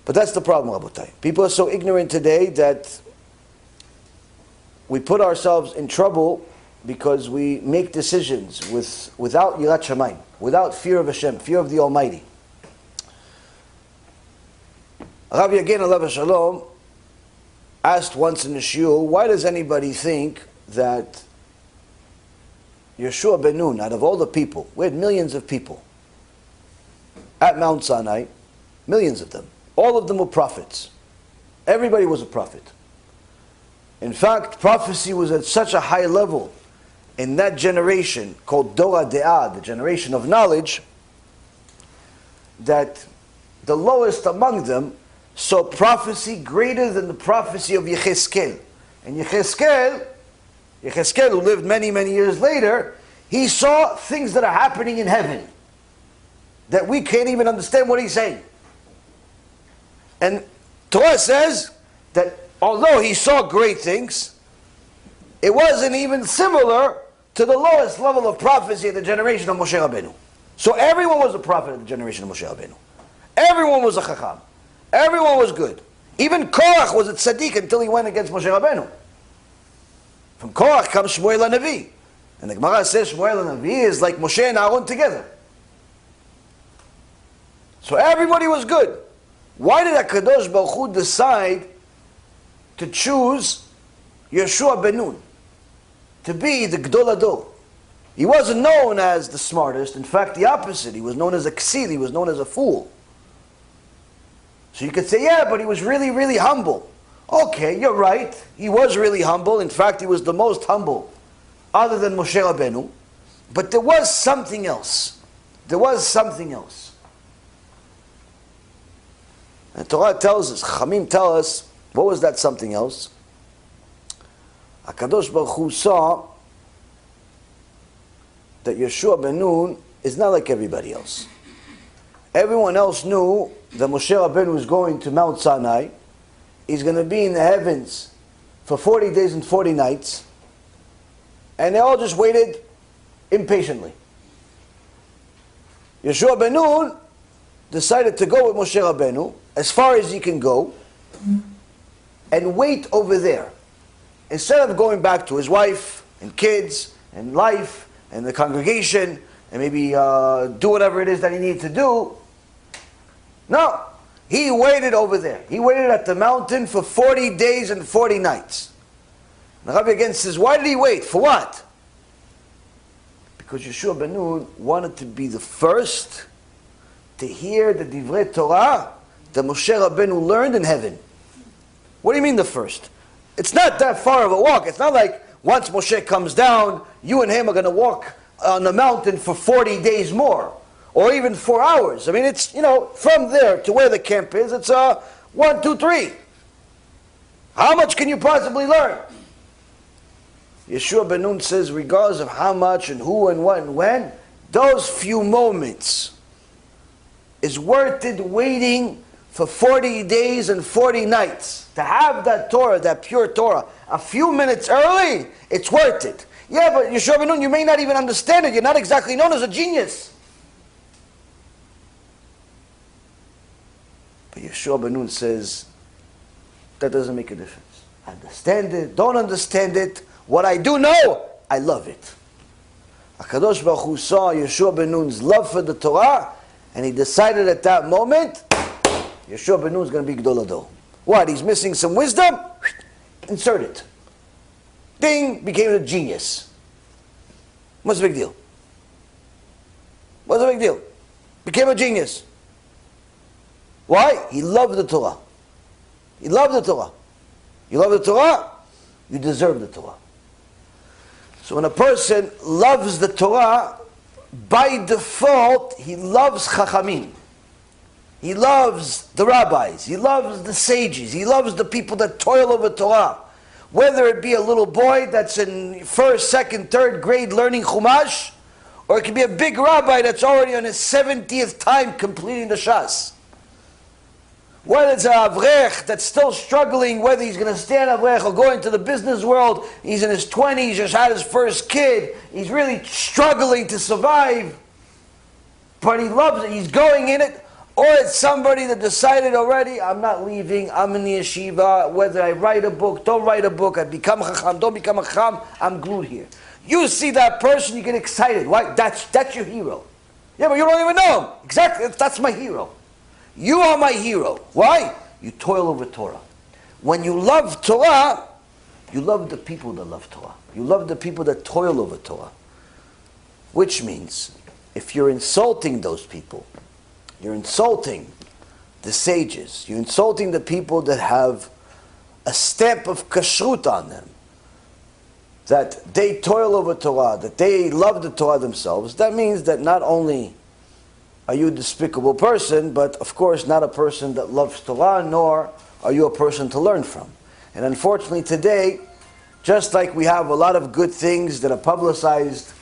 But that's the problem, Rabotai. People are so ignorant today that we put ourselves in trouble because we make decisions without Yirat Shamayim, without fear of HaShem, fear of the Almighty. Rav Yagen alav Shalom asked once in the shiur, why does anybody think that Yehoshua bin Nun, out of all the people, we had millions of people at Mount Sinai, millions of them, all of them were prophets. Everybody was a prophet. In fact, prophecy was at such a high level in that generation called Dora De'ah, the generation of knowledge, that the lowest among them saw prophecy greater than the prophecy of Yecheskel. And Yecheskel, who lived many, many years later, he saw things that are happening in heaven that we can't even understand what he's saying. And Torah says that although he saw great things, it wasn't even similar to the lowest level of prophecy of the generation of Moshe Rabbeinu. So everyone was a prophet of the generation of Moshe Rabbeinu. Everyone was a chacham. Everyone was good. Even Korach was a tzaddik until he went against Moshe Rabbeinu. From Korach comes Shmuel HaNavi. And the Gemara says Shmuel HaNavi is like Moshe and Aaron together. So everybody was good. Why did HaKadosh Baruch Hu decide to choose Yehoshua bin Nun to be the Gdol Hador? He wasn't known as the smartest. In fact, the opposite. He was known as a ksil. He was known as a fool. So you could say, yeah, but he was really, really humble. Okay, you're right. He was really humble. In fact, he was the most humble other than Moshe Rabbeinu. But there was something else. There was something else. And Torah tells us, Chachamim tell us, what was that something else? HaKadosh Baruch Hu saw that Yehoshua bin Nun is not like everybody else. Everyone else knew that Moshe Rabbeinu was going to Mount Sinai. He's going to be in the heavens for 40 days and 40 nights. And they all just waited impatiently. Yehoshua bin Nun decided to go with Moshe Rabbeinu as far as he can go and wait over there. Instead of going back to his wife and kids and life and the congregation and maybe do whatever it is that he needed to do. No, he waited over there. He waited at the mountain for 40 days and 40 nights. The Rabbi again says, why did he wait? For what? Because Yehoshua bin Nun wanted to be the first to hear the Divrei Torah that Moshe Rabbeinu learned in heaven. What do you mean the first? It's not that far of a walk. It's not like once Moshe comes down, you and him are going to walk on the mountain for 40 days more. Or even 4 hours. I mean, it's, from there to where the camp is, it's 1, 2, 3. How much can you possibly learn? Yehoshua bin Nun says, regardless of how much and who and what and when, those few moments is worth it waiting for 40 days and 40 nights. To have that Torah, that pure Torah, a few minutes early, it's worth it. Yeah, but Yehoshua bin Nun, you may not even understand it. You're not exactly known as a genius. But Yehoshua bin Nun says, that doesn't make a difference. Understand it, don't understand it. What I do know, I love it. HaKadosh Baruch Hu saw Yehoshua bin Nun's love for the Torah, and he decided at that moment, Yehoshua bin Nun is going to be Gdol Hador. What? He's missing some wisdom? Insert it. Ding, became a genius. What's the big deal? What's the big deal? Became a genius. Why? He loved the Torah. He loved the Torah. You love the Torah, you deserve the Torah. So when a person loves the Torah, by default, he loves Chachamim. He loves the rabbis. He loves the sages. He loves the people that toil over Torah. Whether it be a little boy that's in first, second, third grade learning Chumash, or it could be a big rabbi that's already on his 70th time completing the Shas. Whether it's an Avrech that's still struggling, whether he's going to stand Avrech or go into the business world, he's in his 20s, just had his first kid, he's really struggling to survive, but he loves it, he's going in it. Or it's somebody that decided already, I'm not leaving, I'm in the yeshiva, whether I write a book, don't write a book, I become a chacham, don't become a chacham, I'm glued here. You see that person, you get excited. Why? That's your hero. Yeah, but you don't even know him. Exactly, that's my hero. You are my hero. Why? You toil over Torah. When you love Torah, you love the people that love Torah. You love the people that toil over Torah. Which means, if you're insulting those people, you're insulting the sages, you're insulting the people that have a stamp of kashrut on them, that they toil over Torah, that they love the Torah themselves, that means that not only are you a despicable person, but of course not a person that loves Torah, nor are you a person to learn from. And unfortunately today, just like we have a lot of good things that are publicized,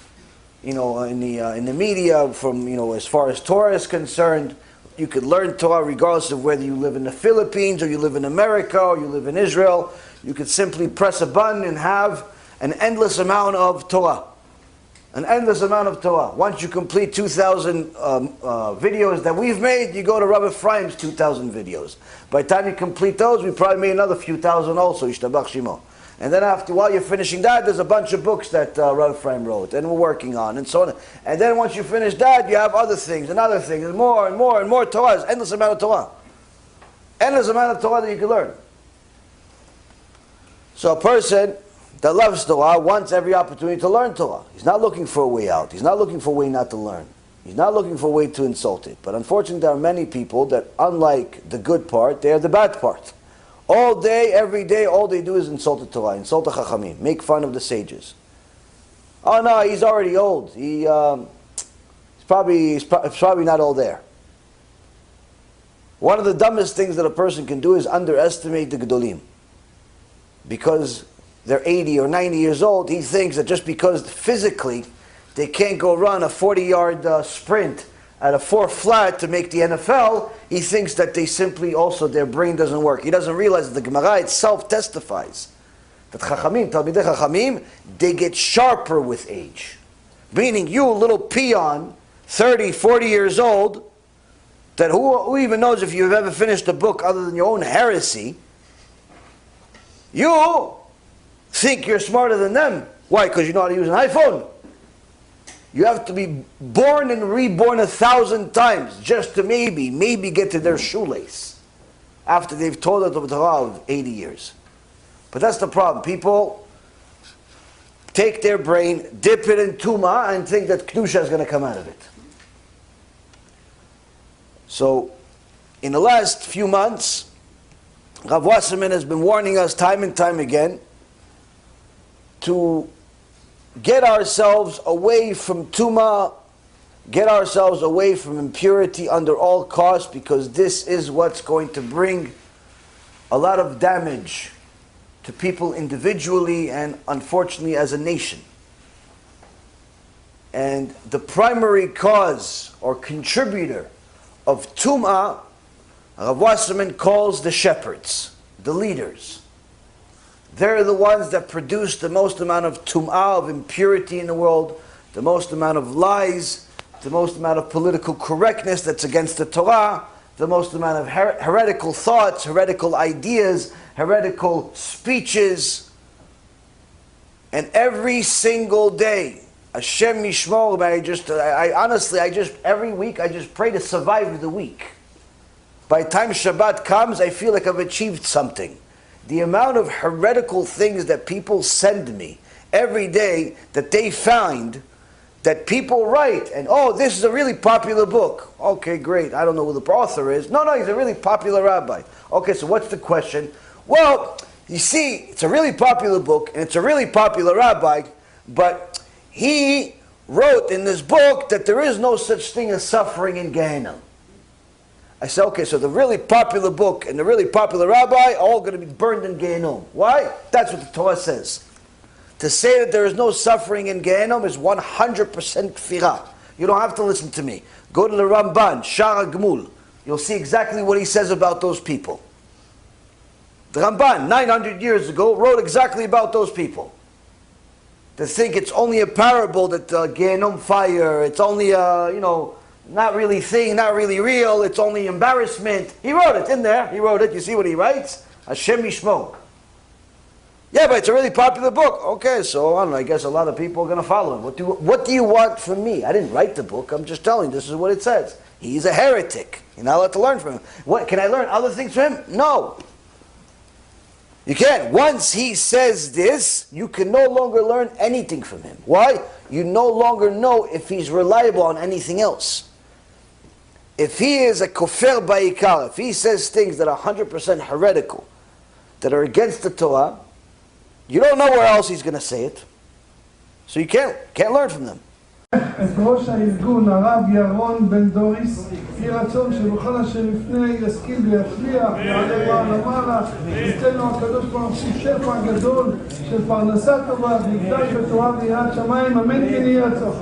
in the media, from as far as Torah is concerned, you could learn Torah regardless of whether you live in the Philippines or you live in America or you live in Israel. You could simply press a button and have an endless amount of Torah. An endless amount of Torah. Once you complete 2,000 videos that we've made, you go to Rabbi Ephraim's 2,000 videos. By the time you complete those, we probably made another few thousand also, Yishtabach Shimo. And then while you're finishing that, there's a bunch of books that Rabbi Ephraim wrote, and we're working on, and so on. And then once you finish that, you have other things, and other things, and more and more and more Torah. It's endless amount of Torah. Endless amount of Torah that you can learn. So a person that loves Torah wants every opportunity to learn Torah. He's not looking for a way out. He's not looking for a way not to learn. He's not looking for a way to insult it. But unfortunately, there are many people that, unlike the good part, they are the bad part. All day, every day, all they do is insult the Torah, insult the Chachamim, make fun of the sages. Oh no, he's already old. He's probably not all there. One of the dumbest things that a person can do is underestimate the Gedolim. Because they're 80 or 90 years old, he thinks that just because physically they can't go run a 40-yard sprint at a 4 flat to make the NFL, he thinks that they simply also, their brain doesn't work. He doesn't realize that the Gemara itself testifies that Chachamim, Talmidei Chachamim, they get sharper with age. Meaning you, little peon, 30, 40 years old, that who even knows if you've ever finished a book other than your own heresy, you think you're smarter than them. Why? Because you know how to use an iPhone. You have to be born and reborn 1,000 times just to maybe get to their shoelace after they've told it of the Torah of 80 years. But that's the problem. People take their brain, dip it in Tuma, and think that Kedusha is going to come out of it. So, in the last few months, Rav Wasserman has been warning us time and time again to get ourselves away from Tuma, get ourselves away from impurity under all costs, because this is what's going to bring a lot of damage to people individually and unfortunately as a nation. And the primary cause or contributor of Tum'ah, Rav Wasserman calls the shepherds, the leaders. They're the ones that produce the most amount of tum'ah, of impurity in the world, the most amount of lies, the most amount of political correctness that's against the Torah, the most amount of heretical thoughts, heretical ideas, heretical speeches. And every single day, HaShem Yishmor, every week I just pray to survive the week. By the time Shabbat comes, I feel like I've achieved something. The amount of heretical things that people send me every day that they find that people write, and this is a really popular book. Okay, great. I don't know who the author is. No, he's a really popular rabbi. Okay, so what's the question? Well, you see, it's a really popular book, and it's a really popular rabbi, but he wrote in this book that there is no such thing as suffering in Gehenna. I said, okay, so the really popular book and the really popular rabbi are all going to be burned in Gehenom. Why? That's what the Torah says. To say that there is no suffering in Gehenom is 100% kfirah. You don't have to listen to me. Go to the Ramban, Shara Gmul. You'll see exactly what he says about those people. The Ramban, 900 years ago, wrote exactly about those people. To think it's only a parable that Gehenom fire, it's only not really thing, not really real, it's only embarrassment. He wrote it in there. He wrote it. You see what he writes? HaShem Yishmo. Yeah, but it's a really popular book. Okay, so I don't know, I guess a lot of people are going to follow him. What do you want from me? I didn't write the book. I'm just telling you, this is what it says. He's a heretic. You're not allowed to learn from him. What, can I learn other things from him? No. You can't. Once he says this, you can no longer learn anything from him. Why? You no longer know if he's reliable on anything else. If he is a kofer ba'ikar, if he says things that are 100% heretical, that are against the Torah, you don't know where else he's going to say it. So you can't learn from them. את ראש הארגון, הרב ירון בן דוריס, יהי רצון שבכל אשר לפני ישכיל ויצליח, יעלה מעלה, ייתן לו הקדוש ברוך הוא שפע גדול של פרנסה טובה, מקדש בתורה ויראת שמיים, אמן כן יהי רצון.